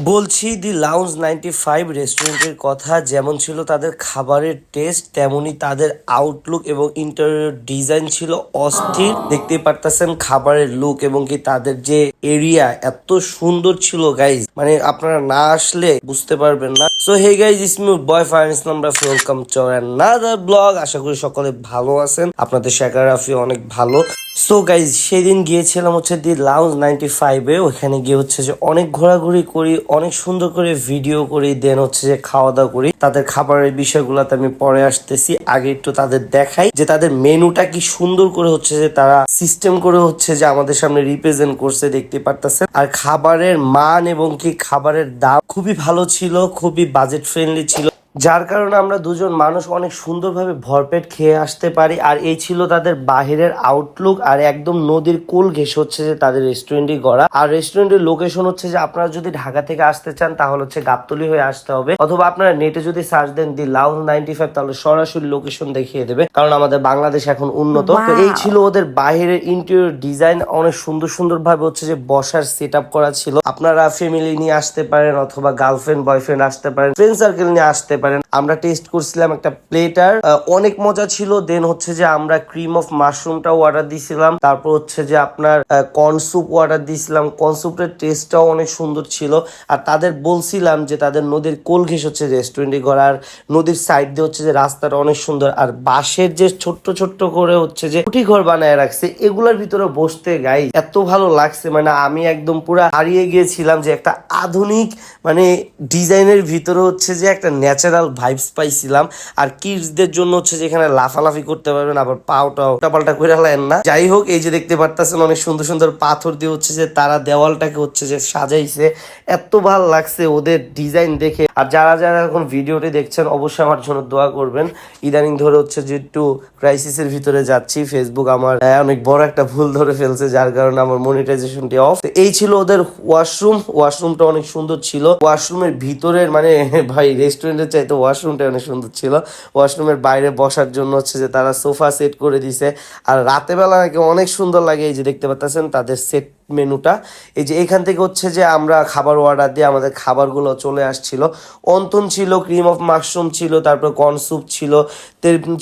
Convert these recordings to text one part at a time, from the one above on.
বলছি দি লাউঞ্জ 95 রেস্টুরেন্টের কথা। যেমন ছিল তাদের খাবারের টেস্ট, তেমনি তাদের আউটলুক এবং ইন্টেরিয়র ডিজাইন ছিল অস্থির। দেখতেই পারতেছেন খাবারের লুক এবং কি তাদের যে এরিয়া এত সুন্দর ছিল গাইজ, মানে আপনারা না আসলে বুঝতে পারবেন না। So hey guys, it's me boy fire Islam Rafi, welcome to another blog. আশা করি সকলে ভালো আছেন, আপনাদের শেখার রাফি অনেক ভালো। সো গাইজ, সেদিন গিয়েছিলাম হচ্ছে দি লাউঞ্জ 95-এ। ওখানে গিয়ে হচ্ছে যে অনেক ঘোরাঘুরি করি, অনেক সুন্দর করে ভিডিও করি, দেন হচ্ছে যে খাওয়া দাওয়া করি। তাদের খাবারের বিষয়গুলোতে আমি পরে আসতেছি, আগে একটু তাদের দেখাই যে তাদের মেনুটা কি সুন্দর করে হচ্ছে যে তারা সিস্টেম করে হচ্ছে যে আমাদের সামনে রিপ্রেজেন্ট করছে, দেখতে পারতেছেন। আর খাবারের মান এবং কি খাবারের দাম খুবই ভালো ছিল, খুবই বাজেট ফ্রেন্ডলি ছিল, যার কারণে আমরা দুজন মানুষ অনেক সুন্দরভাবে ভরপেট খেয়ে আসতে পারি। আর এই ছিল তাদের বাহিরের আউটলুক, আর একদম নদীর কোল ঘেঁষে হচ্ছে যে তাদের রেস্টুরেন্টটি গড়া। আর রেস্টুরেন্টের লোকেশন হচ্ছে যে আপনারা যদি ঢাকা থেকে আসতে চান তাহলে হচ্ছে গাবতলী হয়ে আসতে হবে, অথবা আপনারা নেটে যদি সার্চ দেন দি লাউঞ্জ 95 তাহলে সরাসরি লোকেশন দেখিয়ে দেবে, কারণ আমাদের বাংলাদেশ এখন উন্নত। তো এই ছিল ওদের বাহিরের ইন্টেরিয়র ডিজাইন, অনেক সুন্দর সুন্দর ভাবে হচ্ছে যে বসার সেট আপ করা ছিল। আপনারা ফ্যামিলি নিয়ে আসতে পারেন, অথবা গার্লফ্রেন্ড বয়ফ্রেন্ড আসতে পারেন, ফ্রেন্ড সার্কেল নিয়ে আসতে পারেন। আমরা টেস্ট করছিলাম একটা প্লেটার, অনেক মজা ছিল। দেন হচ্ছে যে আমরা ক্রিম অফ মাশরুমটাও অর্ডার দিয়েছিলাম, তারপর হচ্ছে যে আপনার কর্ন স্যুপ অর্ডার দিয়েছিলাম। কর্ন স্যুপের টেস্টটাও অনেক সুন্দর ছিল। আর তাদের বলছিলাম যে তাদের নদীর কোল ঘেঁষে হচ্ছে রেস্টুরেন্টে ঘর, আর নদীর সাইড দিয়ে হচ্ছে যে রাস্তাটা অনেক সুন্দর, আর বাঁশের যে ছোট্ট ছোট্ট করে হচ্ছে যে কুটি ঘর বানায় রাখছে, এগুলোর ভিতরে বসতে গাই এত ভালো লাগছে, মানে আমি একদম পুরা হারিয়ে গিয়েছিলাম যে একটা আধুনিক মানে ডিজাইনের ভিতরে হচ্ছে যে একটা ন্যাচারাল ভাইবস পাইছিলাম। আর কিডসদের জন্য হচ্ছে যে এখানে লাফালাফি করতে পারবেন, আবার পাওটা উল্টাপাল্টা করে লাইন না। যাই হোক, এই যে দেখতে পারতেছেন অনেক সুন্দর সুন্দর পাথর দিয়ে হচ্ছে যে তারা দেওয়ালটাকে হচ্ছে যে সাজাইছে, এত ভালো লাগছে ওদের ডিজাইন দেখে। আর যারা যারা এখন ভিডিওটি দেখছেন অবশ্যই আমার জন্য দোয়া করবেন। ইদানিং ধরে হচ্ছে যে একটু ক্রাইসিসের ভিতরে যাচ্ছি, ফেসবুক আমার অনেক বড় একটা ভুল ধরে ফেলছে, যার কারণে আমার মনিটাইজেশনটি অফ। এই ছিল ওদের ওয়াশরুমটা অনেক সুন্দর ছিল। ওয়াশরুমের ভিতরের মানে ভাই রেস্টুরেন্টের চাইতে ওয়াশরুমটা অনেক সুন্দর ছিল। ওয়াশরুমের বাইরে বসার জন্য হচ্ছে যে তারা সোফা সেট করে দিছে। আর রাতে বেলা নাকি অনেক সুন্দর লাগে। এই যে দেখতে পাচ্ছেন তাদের সেট মেনুটা, এই যে এখান থেকে হচ্ছে যে আমরা খাবার অর্ডার দিয়ে আমাদের খাবারগুলো চলে আসছিল। অন্তন ছিল, ক্রিম অফ মাশরুম ছিল, তারপর কর্ন স্যুপ ছিল,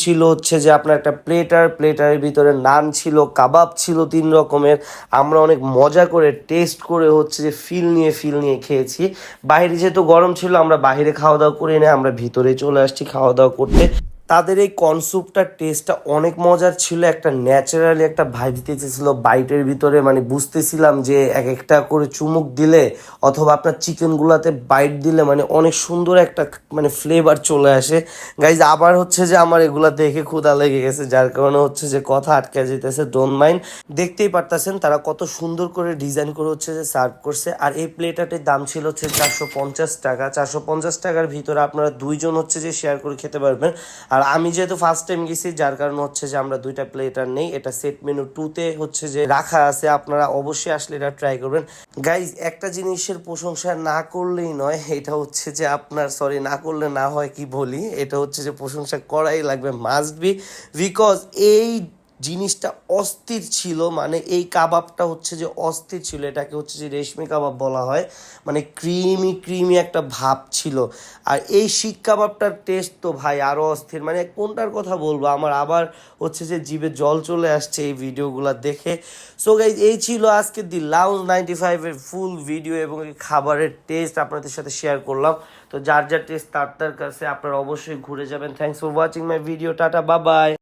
ছিল হচ্ছে যে আপনার একটা প্লেটারের ভিতরে নান ছিল, কাবাব ছিল 3 রকমের। আমরা অনেক মজা করে টেস্ট করে হচ্ছে যে ফিল নিয়ে খেয়েছি। বাইরে যেহেতু গরম ছিল আমরা বাইরে খাওয়া দাওয়া করি না, আমরা ভিতরে চলে আসছি খাওয়া দাওয়া করতে। তাদের এই কনসুপটার টেস্টটা অনেক মজার ছিল, একটা ন্যাচারালি একটা ভাইব দিতেছিল বাইটের ভিতরে, মানে বুঝতেছিলাম যে এক একটা করে চুমুক দিলে অথবা আপনার চিকেনগুলোতে বাইট দিলে মানে অনেক সুন্দর একটা মানে ফ্লেভার চলে আসে। গাইজ, আবার হচ্ছে যে আমার এগুলা দেখে ক্ষুধা লেগে গেছে, যার কারণে হচ্ছে যে কথা আটকে যেতেছে, ডোন্ট মাইন্ড। দেখতেই পারতেছেন তারা কত সুন্দর করে ডিজাইন করে হচ্ছে যে সার্ভ করছে। আর এই প্লেটাটির দাম ছিল হচ্ছে 450 টাকা। 450 টাকার ভিতরে আপনারা দুইজন হচ্ছে যে শেয়ার করে খেতে পারবেন। আর আমি যেহেতু ফার্স্ট টাইম গেছি, যার কারণে হচ্ছে যে আমরা 2টা প্লেটার নেই, এটা সেট মেনু 2-তে হচ্ছে যে রাখা আছে। আপনারা অবশ্যই আসলে এটা ট্রাই করবেন। গাইজ, একটা জিনিসের প্রশংসা না করলেই নয়, এটা হচ্ছে যে আপনার না করলে না হয় কি বলি, এটা হচ্ছে যে প্রশংসা করাই লাগবে, মাস্ট বি, বিকজ এই জিনিসটা অস্থির ছিল। মানে এই কাবাবটা হচ্ছে যে অস্থির ছিল, এটাকে হচ্ছে যে রেশমি কাবাব বলা হয়, মানে ক্রিমি একটা ভাব ছিল। আর এই শিক কাবাবটার টেস্ট তো ভাই আরও অস্থির, মানে কোনটার কথা বলবো, আমার আবার হচ্ছে যে জিভে জল চলে আসছে এই ভিডিওগুলো দেখে। সো গাইজ, এই ছিল আজকে দি লাউঞ্জ 95-এর ফুল ভিডিও এবং এই খাবারের টেস্ট আপনাদের সাথে শেয়ার করলাম। তো যার যার টেস্ট তার কাছে আপনারা অবশ্যই ঘুরে যাবেন। Thanks for watching my video, tata, bye bye.